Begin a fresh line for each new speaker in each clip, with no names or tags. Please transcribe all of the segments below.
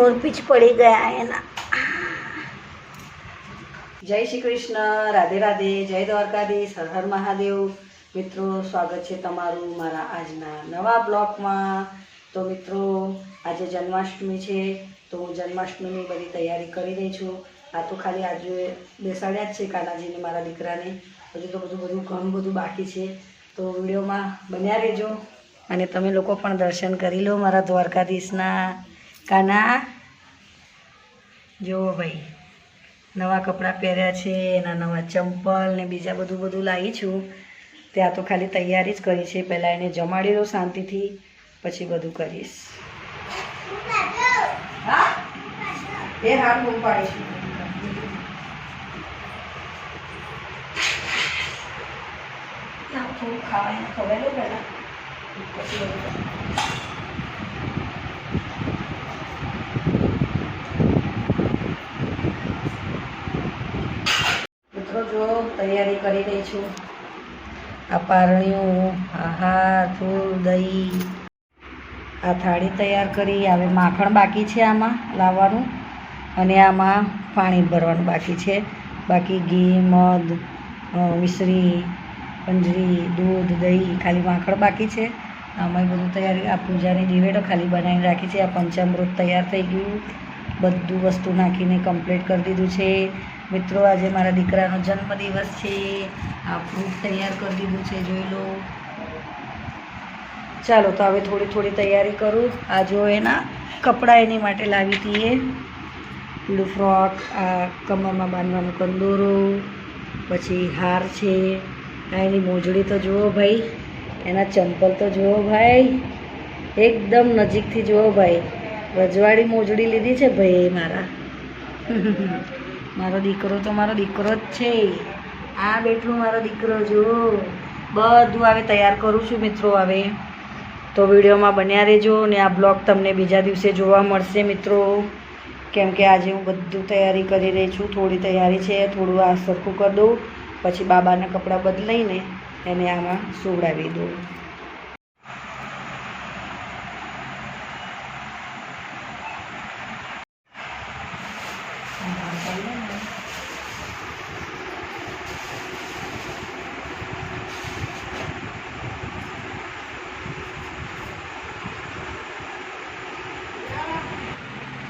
મોરપીચ પડી ગયા એના. જય શ્રી કૃષ્ણ, રાધે રાધે, જય દ્વારકાધીશ, હર હર મહાદેવ. મિત્રો, સ્વાગત છે તમારું મારા આજના નવા બ્લોગમાં. તો મિત્રો, આજે જન્માષ્ટમી છે, તો હું જન્માષ્ટમીની બધી તૈયારી કરી રહી છું. આ તો ખાલી આજે બેસાડ્યા જ છે કાનાજીને, મારા દીકરાને. હજુ તો ઘણું બધું બાકી છે. તો વિડીયોમાં બન્યા રહેજો અને તમે લોકો પણ દર્શન કરી લો મારા દ્વારકાધીશના. કાના જુઓ ભાઈ, નવા કપડાં પહેર્યા છે, એના નવા ચંપલ ને બીજા બધું લાવી છું. ત્યાં તો ખાલી તૈયારી જ કરી છે. પહેલાં એને જમાડી દો શાંતિથી, પછી બધું કરીશ. હા, એ હાથ હું પાડીશું. થોડું ખાવાનું ખવાય લો પહેલાં, પછી બધું. મિત્રો જો તૈયારી કરી રહી છું. આ પારણીઓ, આહાર, ફૂલ, દહીં, આ થાળી તૈયાર કરી. હવે માખણ બાકી છે આમાં લાવવાનું, અને આમાં પાણી ભરવાનું બાકી છે. બાકી ઘી, મધ, મિશ્રી, પંજરી, દૂધ, દહીં, ખાલી માખણ બાકી છે. આમાં બધું તૈયારી. આ પૂજાની દિવેટો ખાલી બનાવીને રાખી છે. આ પંચામૃત તૈયાર થઈ ગયું, બધું વસ્તુ નાખીને કમ્પ્લીટ કરી દીધું છે. મિત્રો, આજે મારા દીકરાનો જન્મદિવસ છે. આ ફ્રૂટ તૈયાર કરી દીધું છે, જોઈ લો. ચાલો, તો હવે થોડી તૈયારી કરું. આ જો એના કપડાં એની માટે લાવી હતી, એ પીળું ફ્રોક, આ કમરમાં બાંધવાનું કંદોરો, પછી હાર છે. આ એની મોજડી તો જુઓ ભાઈ, એના ચંપલ તો જુઓ ભાઈ, એકદમ નજીકથી જુઓ ભાઈ. રજવાડી મોજડી લીધી છે ભાઈ મારા. મારો દીકરો તો મારો દીકરો જ છે. આ બેઠો મારો દીકરો, જો બધું હવે તૈયાર કરું છું. મિત્રો, હવે તો વિડીયોમાં બન્યા રહેજો, ને આ બ્લોગ તમને બીજા દિવસે જોવા મળશે મિત્રો. કેમ કે આજે હું બધું તૈયારી કરી રહી છું. થોડી તૈયારી છે, થોડું આ સરખું કરી દઉં, પછી બાબાના કપડાં બદલાઈને એને આમાં સુવડાવી દઉં.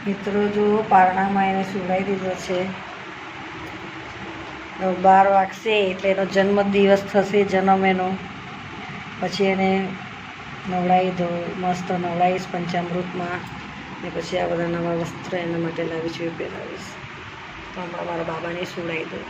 મિત્રો, જો પારણામાં એને સુવડાવી દીધો છે. 12 વાગશે એટલે એનો જન્મદિવસ થશે, જન્મ એનો. પછી એને નવડાવી દો, મસ્ત નવડાવીશ પંચામૃતમાં. ને પછી આ બધા નવા વસ્ત્ર એના માટે લાવી છું, એ પહેરાવીશ. તો હમણાં મારા બાબાને સુવડાવી દઉં.